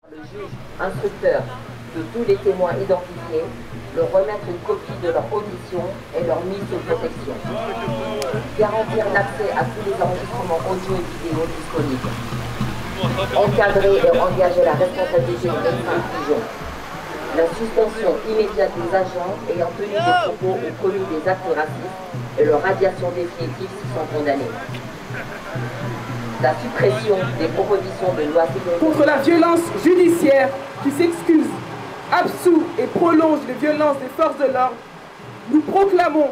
Le juge instructeur de tous les témoins identifiés, leur remettre une copie de leur audition et leur mise sous protection. Garantir l'accès à tous les enregistrements audio et vidéo disponibles. Encadrer et engager la responsabilité des médecins de prison. La suspension immédiate des agents ayant tenu des propos ou commis des actes racistes et leur radiation définitive s'ils sont condamnés. La suppression des propositions de loi contre la violence judiciaire qui s'excuse, absout et prolonge les violences des forces de l'ordre, nous proclamons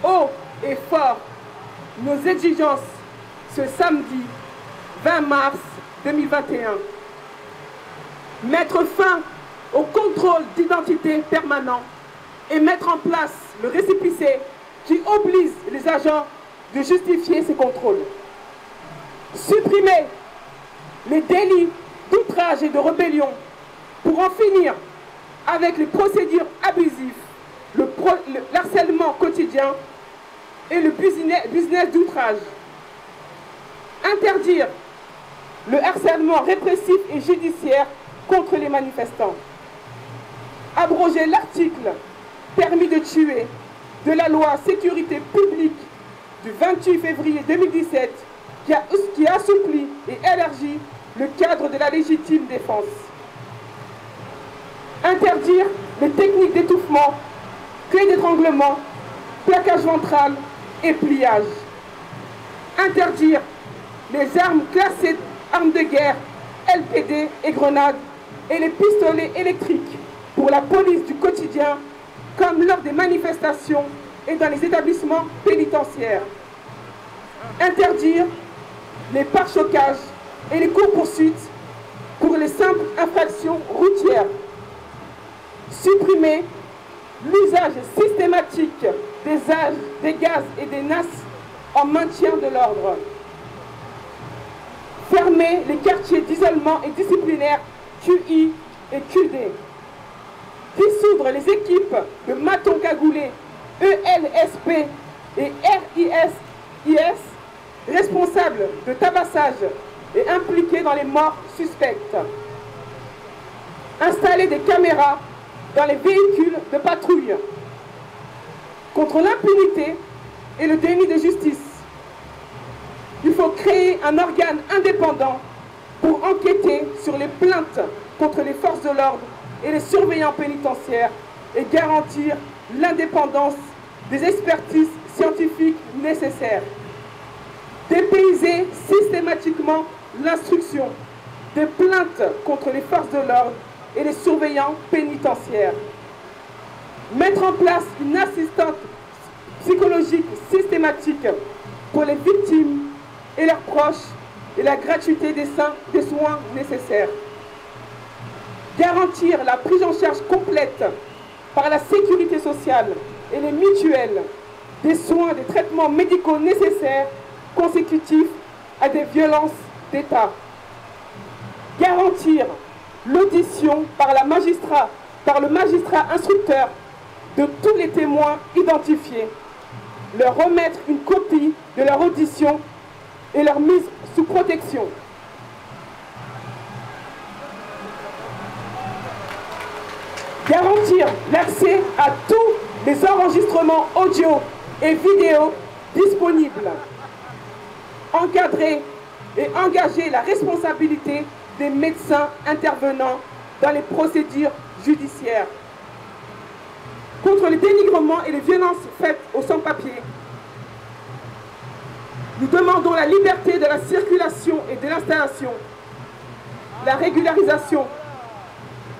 haut et fort nos exigences ce samedi 20 mars 2021. Mettre fin au contrôle d'identité permanent et mettre en place le récépissé qui oblige les agents de justifier ces contrôles. Supprimer les délits d'outrage et de rébellion pour en finir avec les procédures abusives, le harcèlement quotidien et le business d'outrage. Interdire le harcèlement répressif et judiciaire contre les manifestants. Abroger l'article permis de tuer de la loi sécurité publique du 28 février 2017 qui assouplit et élargit le cadre de la légitime défense. Interdire les techniques d'étouffement, clé d'étranglement, plaquage ventral et pliage. Interdire les armes classées armes de guerre, LPD et grenades et les pistolets électriques pour la police du quotidien comme lors des manifestations et dans les établissements pénitentiaires. Interdire les pare-chocages et les courses-poursuites pour les simples infractions routières. Supprimer l'usage systématique des gaz et des NAS en maintien de l'ordre. Fermer les quartiers d'isolement et disciplinaire QI et QD. Dissoudre les équipes de matons cagoulés ELSP et RISIS responsables de tabassage et impliqués dans les morts suspectes. Installer des caméras dans les véhicules de patrouille. Contre l'impunité et le déni de justice, il faut créer un organe indépendant pour enquêter sur les plaintes contre les forces de l'ordre et les surveillants pénitentiaires et garantir l'indépendance des expertises scientifiques nécessaires. Dépayser systématiquement l'instruction des plaintes contre les forces de l'ordre et les surveillants pénitentiaires. Mettre en place une assistante psychologique systématique pour les victimes et leurs proches et la gratuité des soins nécessaires. Garantir la prise en charge complète par la sécurité sociale et les mutuelles des soins, des traitements médicaux nécessaires consécutifs à des violences d'État. Garantir l'audition par le magistrat instructeur de tous les témoins identifiés. Leur remettre une copie de leur audition et leur mise sous protection. Garantir l'accès à tous les enregistrements audio et vidéo disponibles. Encadrer et engager la responsabilité des médecins intervenant dans les procédures judiciaires. Contre les dénigrements et les violences faites aux sans-papiers, nous demandons la liberté de la circulation et de l'installation, la régularisation,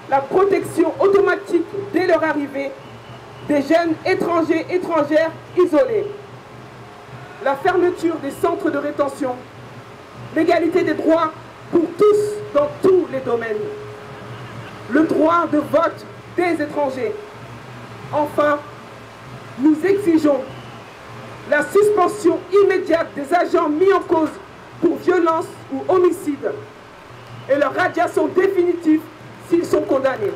la protection automatique dès leur arrivée des jeunes étrangers, étrangères isolés, la fermeture des centres de rétention, l'égalité des droits pour tous dans tous les domaines, le droit de vote des étrangers. Enfin, nous exigeons la suspension immédiate des agents mis en cause pour violence ou homicide et leur radiation définitive s'ils sont condamnés.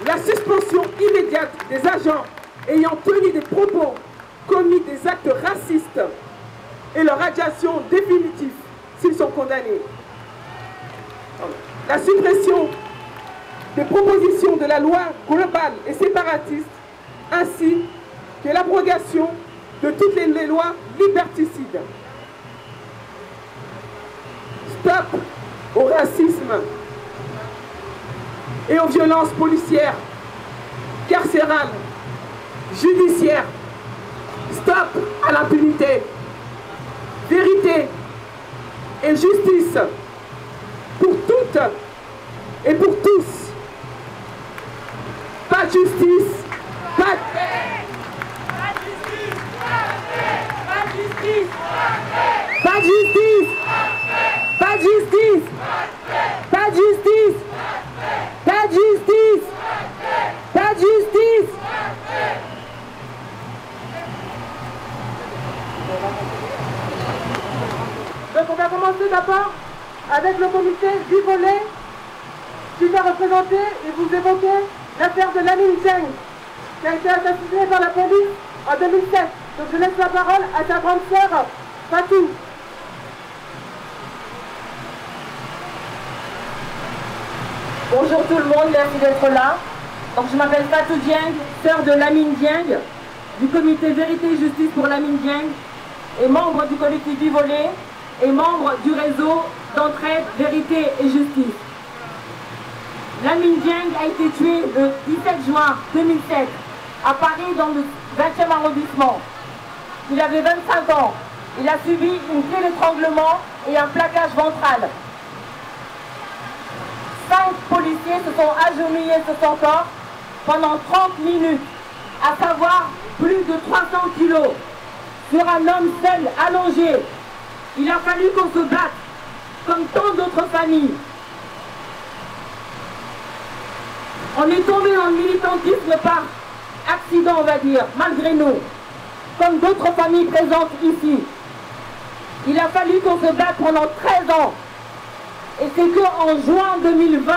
La suspension immédiate des agents ayant tenu des propos commis des actes racistes et leur radiation définitive s'ils sont condamnés. la suppression des propositions de la loi globale et séparatiste, ainsi que l'abrogation de toutes les lois liberticides. Stop au racisme et aux violences policières, carcérales, judiciaires. Stop à l'impunité. Vérité et justice pour toutes et pour tous. Pas de justice, pas de paix. Pas de justice, pas de justice. Pas de justice, pas de justice. Pas de justice, pas de justice. Pas de justice. Donc on va commencer d'abord avec le comité du volet qui va représenter et vous évoquer l'affaire de Lamine Dieng qui a été assassinée par la police en 2007. Donc je laisse la parole à sa grande sœur Fatou. Bonjour tout le monde, merci d'être là. Donc je m'appelle Fatou Dieng, sœur de Lamine Dieng, du comité Vérité et Justice pour Lamine Dieng, et membre du collectif du volet, et membre du réseau d'entraide Vérité et Justice. Lamine Dieng a été tué le 17 juin 2007 à Paris dans le 20e arrondissement. Il avait 25 ans. Il a subi une clé d'étranglement et un plaquage ventral. 5 policiers se sont agenouillés sur son corps pendant 30 minutes, à savoir plus de 300 kilos, sur un homme seul, allongé. Il a fallu qu'on se batte, comme tant d'autres familles. On est tombé dans le militantisme par accident, on va dire, malgré nous, comme d'autres familles présentes ici. Il a fallu qu'on se batte pendant 13 ans. Et c'est qu'en juin 2020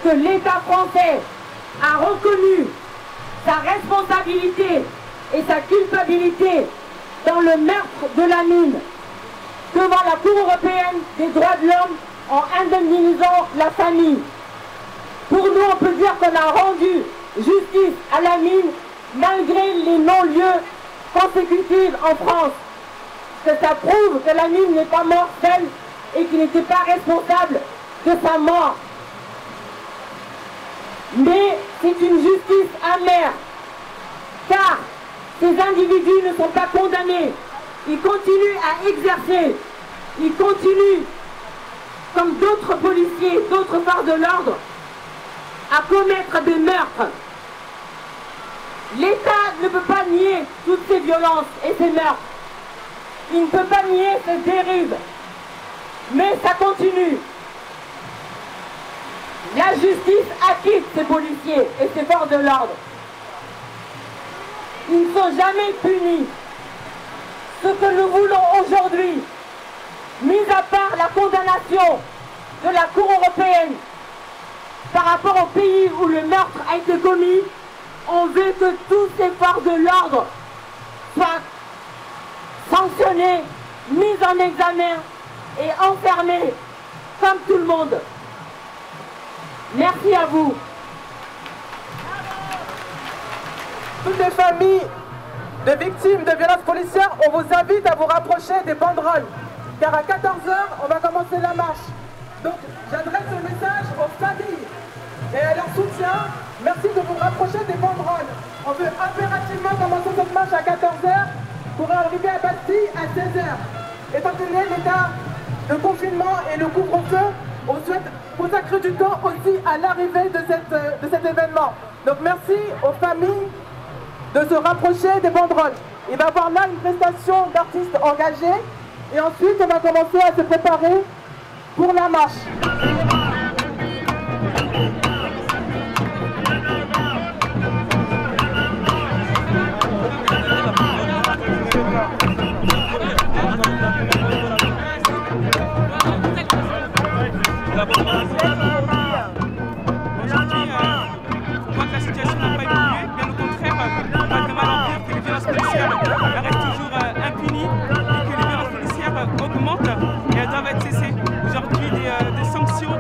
que l'État français a reconnu sa responsabilité et sa culpabilité dans le meurtre de Lamine devant la Cour européenne des droits de l'homme en indemnisant la famille. Pour nous, on peut dire qu'on a rendu justice à Lamine malgré les non-lieux consécutifs en France. Que ça prouve que Lamine n'est pas mort seul et qu'il n'était pas responsable de sa mort. Mais c'est une justice amère, car ces individus ne sont pas condamnés. Ils continuent à exercer, ils continuent, comme d'autres policiers, d'autres forces de l'ordre, à commettre des meurtres. L'État ne peut pas nier toutes ces violences et ces meurtres. Il ne peut pas nier ces dérives. Mais ça continue. La justice acquitte ces policiers et ces forces de l'ordre. Ils ne sont jamais punis. Ce que nous voulons aujourd'hui, mis à part la condamnation de la Cour européenne par rapport au pays où le meurtre a été commis, on veut que tous ces forces de l'ordre soient sanctionnés, mis en examen et enfermés comme tout le monde. Merci à vous. Toutes les familles de victimes de violences policières, on vous invite à vous rapprocher des banderoles. Car à 14h, on va commencer la marche. Donc j'adresse le message aux familles et à leur soutien. Merci de vous rapprocher des banderoles. On veut impérativement commencer cette marche à 14h pour arriver à Bastille à 16h. Étant donné l'état de confinement et le couvre-feu, on souhaite consacrer du temps aussi à l'arrivée de cet événement. Donc merci aux familles de se rapprocher des banderoles. Il va y avoir là une prestation d'artistes engagés et ensuite on va commencer à se préparer pour la marche. Aujourd'hui, on voit que la situation n'a pas évolué, bien au contraire, on va de mal en dire que les violences policières restent toujours impunies et que les violences policières augmentent et elles doivent être cessées. Aujourd'hui, des sanctions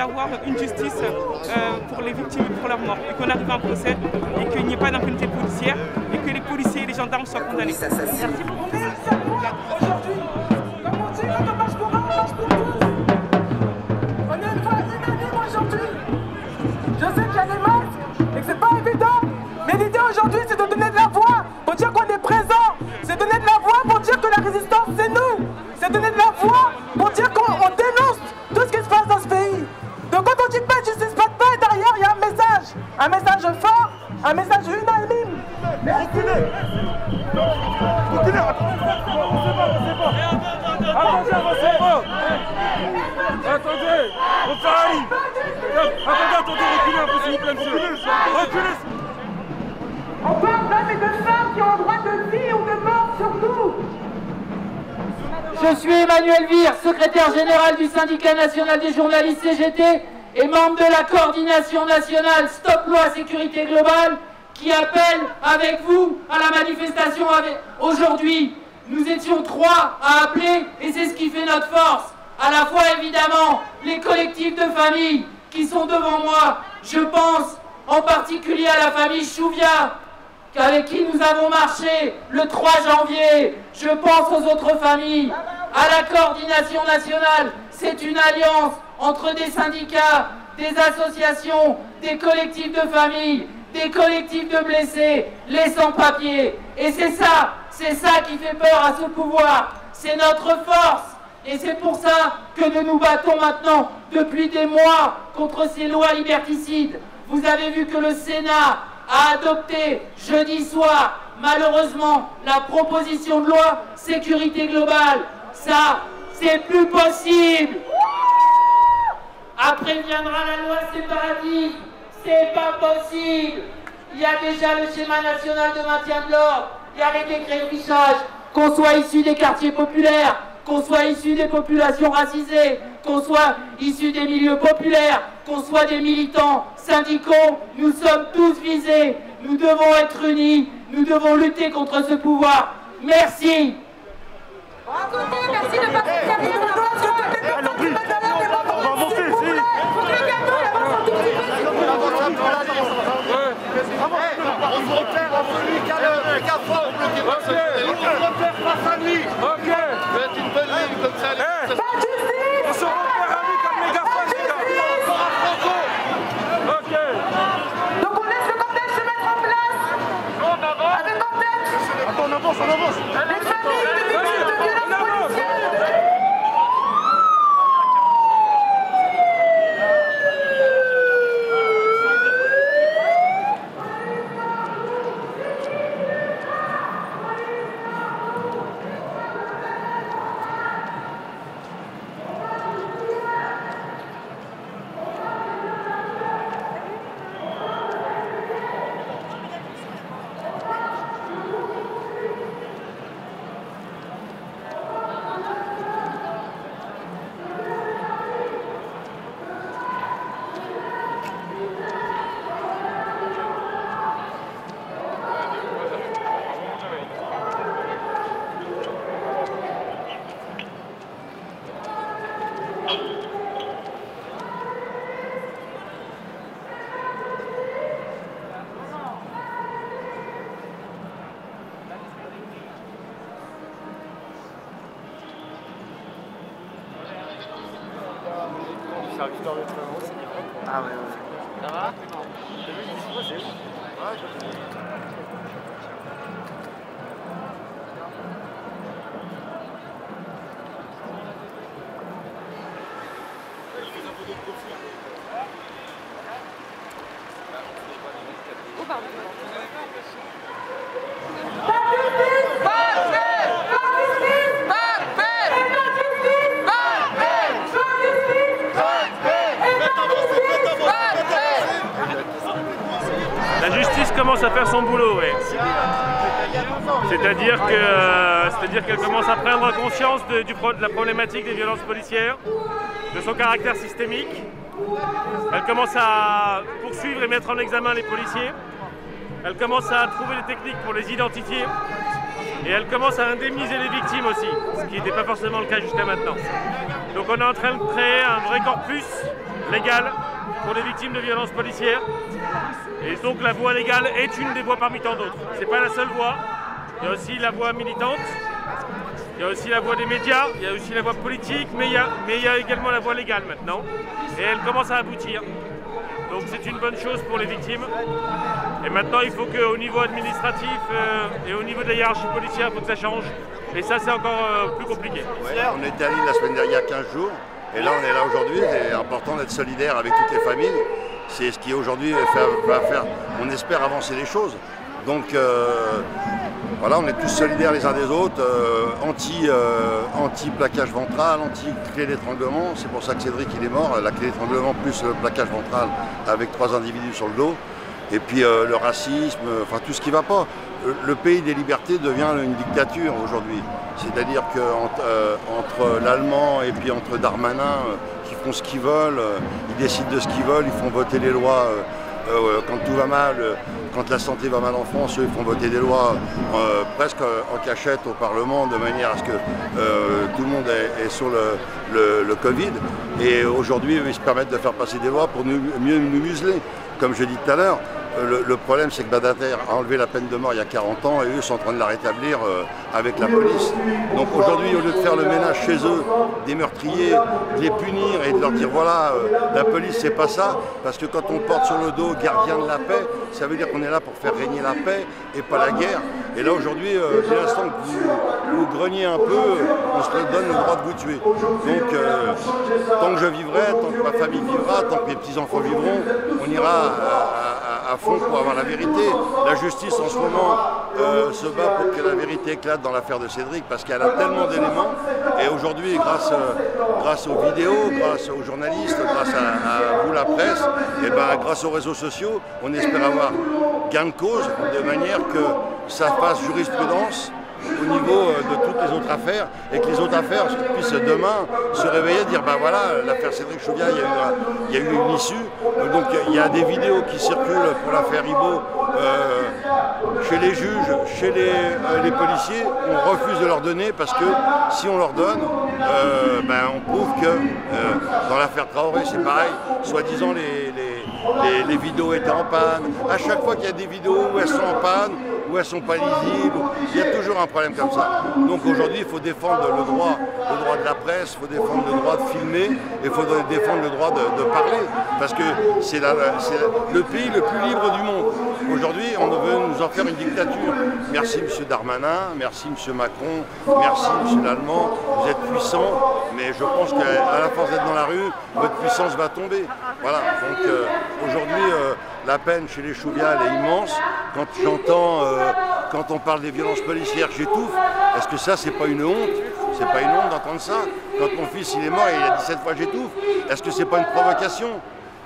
d'avoir une justice pour les victimes et pour leurs morts, et qu'on arrive à un procès, et qu'il n'y ait pas d'impunité policière, et que les policiers et les gendarmes soient condamnés. Merci beaucoup. Aujourd'hui, comme on dit, quand on marche pour un, on marche pour tous. On est une fois unanime aujourd'hui. Je sais qu'il y a des masques et que c'est pas évident, mais l'idée aujourd'hui c'est de donner de la voix pour dire qu'on est présent. C'est donner de la voix pour dire que la résistance c'est nous. C'est donner de la voix pour dire qu'on dénonce tout ce qui se passe dans ce pays. Donc quand on dit pas de justice, pas de paix, derrière il y a un message fort, un message unanime. Merci. Continuez. Attendez, on arrive. Attendez, reculez un peu s'il vous plaît, monsieur. Reculez. On parle d'hommes et de femmes qui ont le droit de vie ou de mort sur nous. Je suis Emmanuel Vire, secrétaire général du syndicat national des journalistes CGT et membre de la coordination nationale Stop Loi Sécurité Globale qui appelle avec vous à la manifestation aujourd'hui. Nous étions 3 à appeler et c'est ce qui fait notre force. À la fois évidemment les collectifs de familles qui sont devant moi. Je pense en particulier à la famille Chouvia avec qui nous avons marché le 3 janvier. Je pense aux autres familles, à la coordination nationale. C'est une alliance entre des syndicats, des associations, des collectifs de familles, des collectifs de blessés, les sans-papiers. Et c'est ça qui fait peur à ce pouvoir. C'est notre force. Et c'est pour ça que nous nous battons maintenant depuis des mois contre ces lois liberticides. Vous avez vu que le Sénat a adopté jeudi soir, malheureusement, la proposition de loi sécurité globale. Ça, c'est plus possible. Après viendra la loi séparative. C'est pas possible. Il y a déjà le schéma national de maintien de l'ordre. Il y a les décrets de fichage. Qu'on soit issu des quartiers populaires, qu'on soit issu des populations racisées, qu'on soit issu des milieux populaires, qu'on soit des militants syndicaux, nous sommes tous visés. Nous devons être unis, nous devons lutter contre ce pouvoir. Merci. Merci de pas On se repère à celui qui a le mégaphone. On se repère face à lui. Ok. Faites une bonne ligne comme ça. On se repère à lui comme mégaphone, les gars. Ok. Donc on laisse le cortège se mettre en place. On avance. Avec en tête. Attends, on avance. Les familles de victimes de violences policières. Ah ouais. Ça va? La justice commence à faire son boulot, oui. C'est-à-dire qu'elle commence à prendre conscience de la problématique des violences policières, de son caractère systémique. Elle commence à poursuivre et mettre en examen les policiers. Elle commence à trouver des techniques pour les identifier. Et elle commence à indemniser les victimes aussi, ce qui n'était pas forcément le cas jusqu'à maintenant. Donc on est en train de créer un vrai corpus légale pour les victimes de violences policières. Et donc la voie légale est une des voies parmi tant d'autres. Ce n'est pas la seule voie. Il y a aussi la voie militante, il y a aussi la voie des médias, il y a aussi la voie politique, mais il y a également la voie légale maintenant. Et elle commence à aboutir. Donc c'est une bonne chose pour les victimes. Et maintenant il faut qu'au niveau administratif et au niveau de la hiérarchie policière, il faut que ça change. Et ça c'est encore plus compliqué. Ouais, on était à Lille la semaine dernière, il y a 15 jours. Et là on est là aujourd'hui. C'est important d'être solidaire avec toutes les familles. C'est ce qui aujourd'hui va faire, on espère, avancer les choses. Donc voilà, on est tous solidaires les uns des autres, anti-plaquage ventral, anti-clé d'étranglement. C'est pour ça que Cédric il est mort, la clé d'étranglement plus le plaquage ventral avec 3 individus sur le dos. Et puis le racisme, enfin tout ce qui ne va pas. Le pays des libertés devient une dictature aujourd'hui. C'est-à-dire qu'entre l'Allemand et puis entre Darmanin, qui font ce qu'ils veulent, ils décident de ce qu'ils veulent, ils font voter les lois quand tout va mal. Quand la santé va mal en France, eux, ils font voter des lois presque en cachette au Parlement, de manière à ce que tout le monde est sur le Covid. Et aujourd'hui, ils se permettent de faire passer des lois pour mieux nous museler. Comme je dis tout à l'heure, le problème, c'est que Badinter a enlevé la peine de mort il y a 40 ans et eux sont en train de la rétablir avec la police. Donc aujourd'hui, au lieu de faire le ménage chez eux, des meurtriers, de les punir et de leur dire voilà, la police c'est pas ça, parce que quand on porte sur le dos gardien de la paix, ça veut dire qu'on est là pour faire régner la paix et pas la guerre. Et là aujourd'hui, dès l'instant que vous greniez un peu, on se donne le droit de vous tuer. Donc tant que je vivrai, tant que ma famille vivra, tant que mes petits-enfants vivront, on ira à fond pour avoir la vérité. La justice en ce moment se bat pour que la vérité éclate dans l'affaire de Cédric parce qu'elle a tellement d'éléments et aujourd'hui grâce aux vidéos, grâce aux journalistes, grâce à vous la presse, et ben, grâce aux réseaux sociaux, on espère avoir gain de cause de manière que ça fasse jurisprudence au niveau de toutes les autres affaires et que les autres affaires puissent demain se réveiller et dire ben voilà, l'affaire Cédric Chouviat, il y a eu une issue. Donc il y a des vidéos qui circulent pour l'affaire Ibo chez les juges, chez les policiers. On refuse de leur donner parce que si on leur donne, ben, on prouve que dans l'affaire Traoré c'est pareil, soi-disant les vidéos étaient en panne. À chaque fois qu'il y a des vidéos où elles sont en panne, où elles ne sont pas lisibles, il y a toujours un problème comme ça. Donc aujourd'hui, il faut défendre le droit de la presse, il faut défendre le droit de filmer, et il faut défendre le droit de parler, parce que c'est le pays le plus libre du monde. Aujourd'hui, on veut nous en faire une dictature. Merci M. Darmanin, merci M. Macron, merci M. Lallemand, vous êtes puissants, mais je pense qu'à la force d'être dans la rue, votre puissance va tomber. Voilà, donc aujourd'hui, la peine chez les Chouviat est immense. Quand j'entends, quand on parle des violences policières, j'étouffe. Est-ce que ça, c'est pas une honte? C'est pas une honte d'entendre ça? Quand mon fils il est mort et il a 17 fois j'étouffe, est-ce que c'est pas une provocation?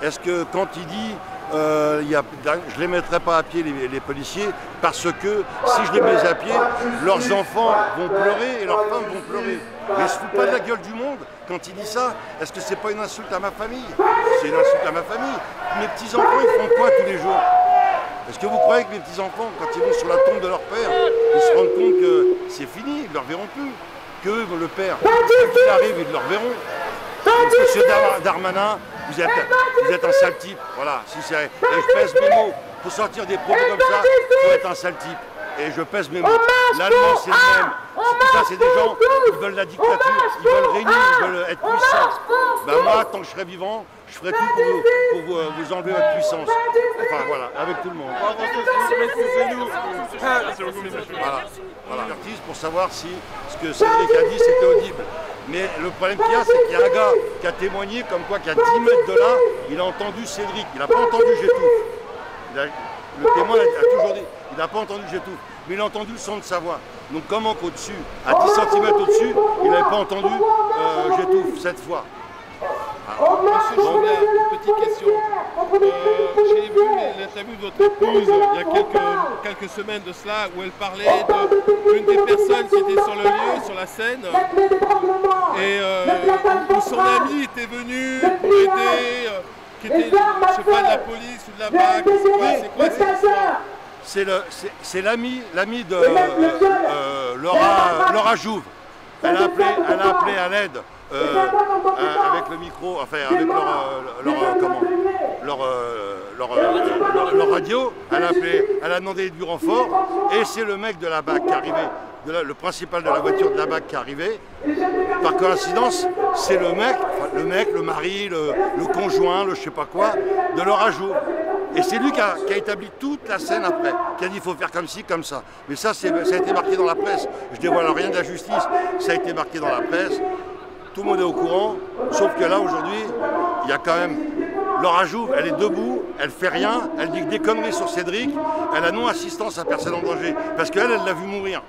Est-ce que quand il dit je les mettrai pas à pied les policiers parce que si je les mets à pied, leurs enfants vont pleurer et leurs femmes vont pleurer. Mais je ne fous pas de la gueule du monde quand il dit ça. Est-ce que c'est pas une insulte à ma famille? C'est une insulte à ma famille. Mes petits-enfants, ils font quoi tous les jours? Est-ce que vous croyez que mes petits-enfants, quand ils vont sur la tombe de leur père, ils se rendent compte que c'est fini, ils ne le reverront plus? Que le père, quand il arrive, ils le reverront. Monsieur Darmanin, vous êtes un sale type. Voilà, si et je pèse mes mots. Pour sortir des propos comme ça, il faut être un sale type. Et je pèse mes mots. L'allemand, c'est le même. Tout ça, c'est des gens qui veulent la dictature, ils veulent régner, ils veulent être puissants. Ben moi, tant que je serai vivant, je ferai tout pour vous enlever votre puissance. Enfin voilà, avec tout le monde. Voilà. Pour savoir si ce que Cédric a dit, c'était audible. Mais le problème qu'il y a, c'est qu'il y a un gars qui a témoigné comme quoi qu'à 10 mètres de là, il a entendu Cédric. Il n'a pas entendu j'étouffe. Le témoin a toujours dit, il n'a pas entendu j'étouffe, mais il a entendu le son de sa voix. Donc comment qu'au-dessus, à 10 cm au-dessus, il n'avait pas entendu j'étouffe cette fois. Monsieur Chouviat, une petite question. J'ai vu l'interview de votre épouse il y a quelques semaines de cela où elle parlait d'une des personnes qui était sur le lieu, sur la scène, et où son ami était venu pour aider, qui était, je sais pas, de la police ou de la BAC. C'est quoi cette histoire? C'est l'ami de Laura Jouve. Elle a appelé à l'aide avec le micro, enfin avec leur radio, elle a demandé du renfort, et c'est le mec de la BAC qui est arrivé, le principal de la voiture de la BAC qui est arrivé. Par coïncidence, c'est le mec, le mari, le conjoint, le je sais pas quoi, de leur ajout. Et c'est lui qui a établi toute la scène après, qui a dit il faut faire comme ci, comme ça. Mais ça a été marqué dans la presse. Je dévoile rien de la justice, ça a été marqué dans la presse. Tout le monde est au courant, sauf que là aujourd'hui, il y a quand même Laura Jouve, elle est debout, elle fait rien, elle dit des conneries sur Cédric, elle a non-assistance à personne en danger, parce qu'elle, elle l'a vu mourir.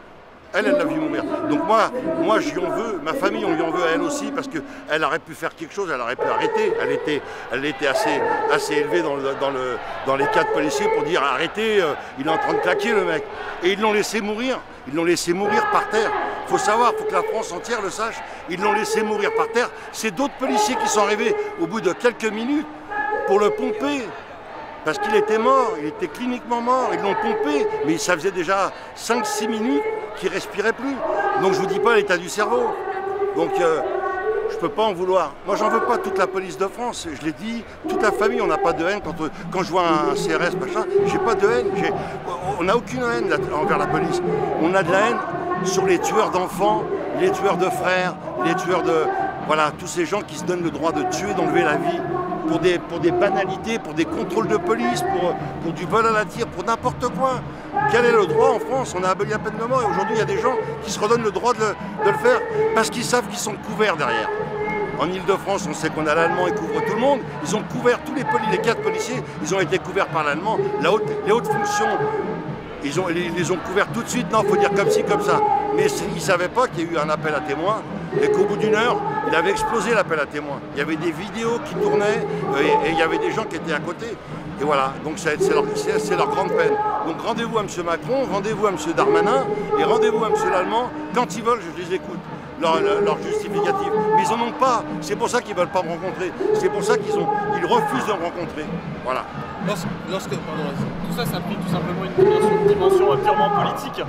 Elle l'a vu mourir. Donc moi j'y en veux, ma famille on lui en veut à elle aussi, parce qu'elle aurait pu faire quelque chose, elle aurait pu arrêter. Elle était assez élevée dans les cadres policiers pour dire arrêtez, il est en train de claquer le mec. Et ils l'ont laissé mourir, par terre. Il faut savoir, il faut que la France entière le sache, ils l'ont laissé mourir par terre. C'est d'autres policiers qui sont arrivés au bout de quelques minutes pour le pomper. Parce qu'il était mort, il était cliniquement mort, ils l'ont pompé, mais ça faisait déjà 5-6 minutes qu'il ne respirait plus. Donc je ne vous dis pas l'état du cerveau. Donc je ne peux pas en vouloir. Moi j'en veux pas toute la police de France, je l'ai dit, toute la famille, on n'a pas de haine. Quand je vois un CRS, machin, j'ai pas de haine. On n'a aucune haine envers la police. On a de la haine sur les tueurs d'enfants, les tueurs de frères, les tueurs de... Voilà, tous ces gens qui se donnent le droit de tuer, d'enlever la vie. Pour des banalités, pour des contrôles de police, pour du vol à la tire, pour n'importe quoi. Quel est le droit en France? On a aboli la peine de mort et aujourd'hui il y a des gens qui se redonnent le droit de le faire parce qu'ils savent qu'ils sont couverts derrière. En Ile-de-France, on sait qu'on a l'allemand et couvre tout le monde. Ils ont couvert tous les 4 policiers, ils ont été couverts par l'allemand. Les hautes fonctions, ils les ont couverts tout de suite. Non, il faut dire comme ci, comme ça. Mais ils ne savaient pas qu'il y a eu un appel à témoins et qu'au bout d'une heure, il avait explosé l'appel à témoins. Il y avait des vidéos qui tournaient et il y avait des gens qui étaient à côté. Et voilà, donc c'est leur grande peine. Donc rendez-vous à M. Macron, rendez-vous à M. Darmanin et rendez-vous à M. Lallemand. Quand ils veulent, je les écoute. Leur justificatif. Mais ils n'en ont pas. C'est pour ça qu'ils ne veulent pas me rencontrer. C'est pour ça qu'ils refusent de me rencontrer. Voilà. Tout ça, ça a pris tout simplement une dimension purement politique.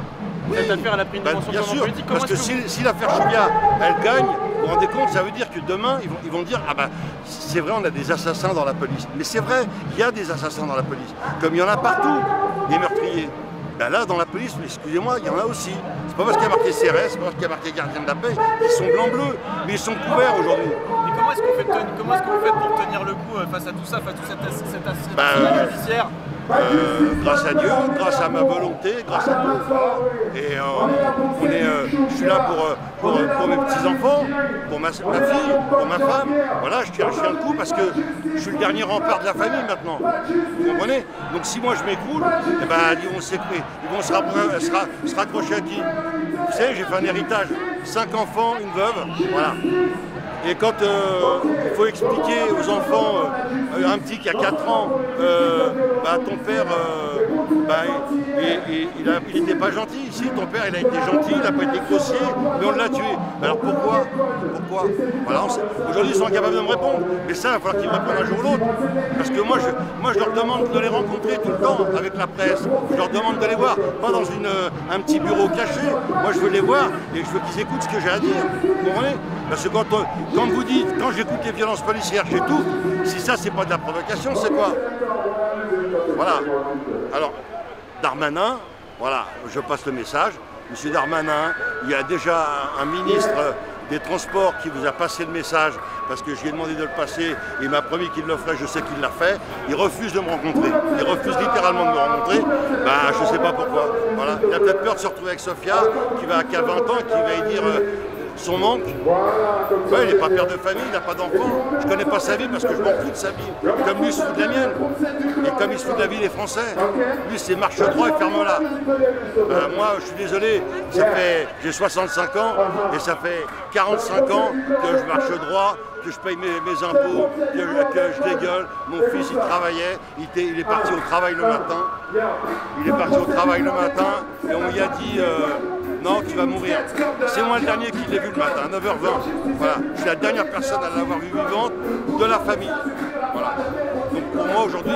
Cette affaire, elle a pris une dimension bien purement sûr, politique. Parce que si l'affaire Chouviat, elle gagne, vous vous rendez compte, ça veut dire que demain, ils vont dire, ah ben, c'est vrai, on a des assassins dans la police. Mais c'est vrai, il y a des assassins dans la police. Comme il y en a partout, des meurtriers. Ben là, dans la police, excusez-moi, il y en a aussi. C'est pas parce qu'il y a marqué CRS, c'est pas parce qu'il y a marqué gardien de la paix, ils sont blancs-bleus, mais ils sont couverts aujourd'hui. Mais comment est-ce que vous faites pour tenir le coup face à tout ça, face à tout cet assassinat judiciaire? Grâce à Dieu, grâce à ma volonté, grâce à tout. Et je suis là pour mes petits-enfants, pour ma fille, pour ma femme. Voilà, je tiens le coup parce que je suis le dernier rempart de la famille maintenant. Vous comprenez? Donc si moi je m'écroule, eh ben, ils vont se raccrocher à qui? Vous savez, j'ai fait un héritage. 5 enfants, une veuve, voilà. Et quand il faut expliquer aux enfants, un petit qui a 4 ans, ton père, il n'était pas gentil. Si, ton père, il a été gentil, il n'a pas été grossier, mais on l'a tué. Alors pourquoi? Voilà, aujourd'hui, ils sont incapables de me répondre. Mais ça, il va falloir qu'ils me répondent un jour ou l'autre. Parce que moi, je leur demande de les rencontrer tout le temps avec la presse. Je leur demande de les voir, pas dans un petit bureau caché. Moi, je veux les voir et je veux qu'ils écoutent ce que j'ai à dire. Vous comprenez? Parce que quand vous dites, quand j'écoute les violences policières, j'étouffe, si ça c'est pas de la provocation, c'est quoi? Voilà. Alors, Darmanin, voilà, je passe le message. Monsieur Darmanin, il y a déjà un ministre des Transports qui vous a passé le message parce que je lui ai demandé de le passer, il m'a promis qu'il le ferait, je sais qu'il l'a fait. Il refuse de me rencontrer, il refuse littéralement de me rencontrer, je ne sais pas pourquoi. Voilà. Il a peut-être peur de se retrouver avec Sophia, qui a 20 ans, qui va lui dire son manque. Ouais, il n'est pas père de famille, il n'a pas d'enfant. Je ne connais pas sa vie parce que je m'en fous de sa vie. Comme lui, il se fout de la mienne. Et comme il se fout de la vie des Français. Lui, c'est marche droit et ferme-la. Moi, je suis désolé, j'ai 65 ans et ça fait 45 ans que je marche droit, que je paye mes impôts, que je dégueule. Mon fils, il travaillait, il est parti au travail le matin. Et on lui a dit... non, tu vas mourir. C'est moi le dernier qui l'ai vu le matin, à 9h20. Voilà. Je suis la dernière personne à l'avoir vue vivante de la famille. Voilà. Donc pour moi aujourd'hui,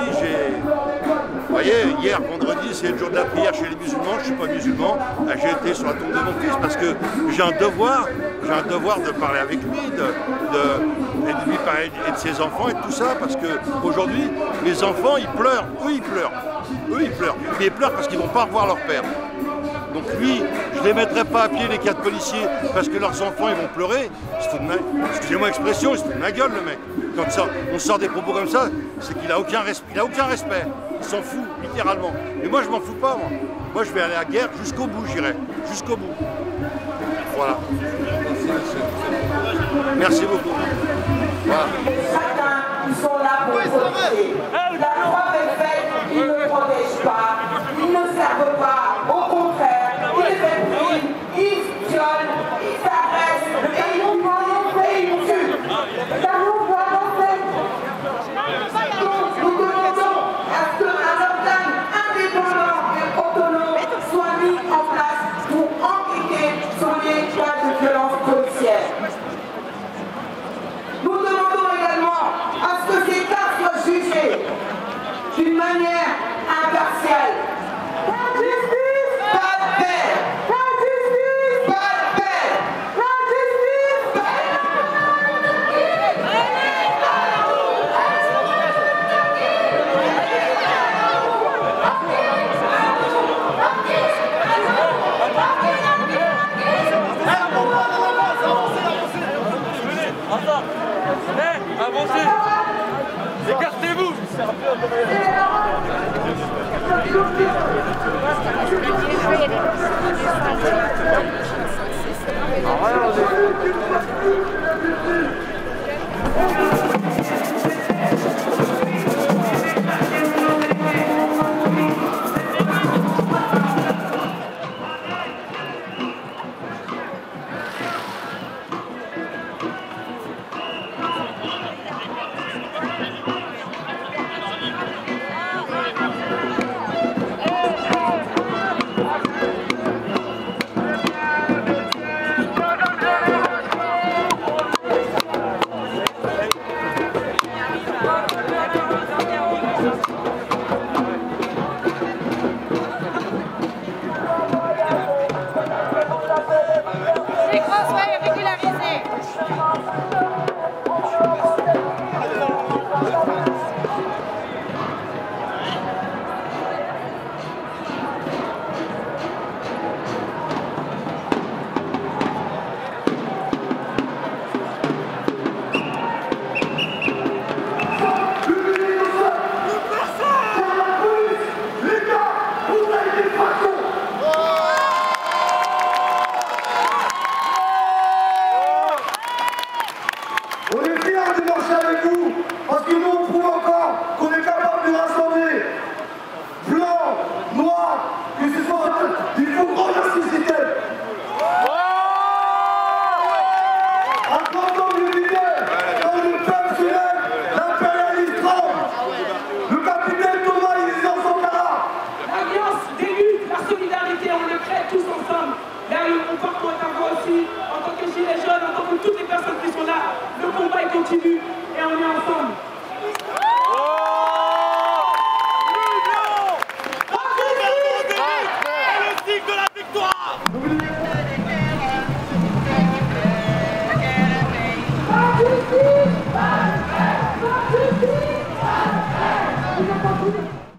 vous voyez, hier, vendredi, c'est le jour de la prière chez les musulmans, je ne suis pas musulman. J'ai été sur la tombe de mon fils parce que j'ai un devoir j'ai un devoir de parler avec lui, et de lui parler et de ses enfants et de tout ça, parce qu'aujourd'hui, les enfants, ils pleurent, eux ils pleurent, mais ils pleurent parce qu'ils ne vont pas revoir leur père. Donc lui, je ne les mettrai pas à pied, les 4 policiers, parce que leurs enfants, ils vont pleurer. Excusez-moi l'expression, il se fout de ma gueule, le mec. Quand on sort des propos comme ça, c'est qu'il n'a aucun respect. Il s'en fout, littéralement. Mais moi, je m'en fous pas, moi. Moi, je vais aller à la guerre jusqu'au bout, j'irai. Jusqu'au bout. Voilà. Merci beaucoup. Voilà. Certains, ils sont là pour protéger. La loi est faite, ils ne protègent pas, ils ne servent pas. Au contraire, ils répriment, ils violent, ils s'agressent et ils nous voient et ils nous tuent. Ça nous voit en fait. Nous demandons à ce qu'un organe indépendant et autonome soit mis en place pour enquêter sur les cas de violence policière. Nous demandons également à ce que ces cas soient jugés d'une manière impartiale. La justice, pas de paix. La justice, pas de paix. La justice, pas Avancez. Écartez-vous. continue et on est ensemble. Le cycle de la victoire.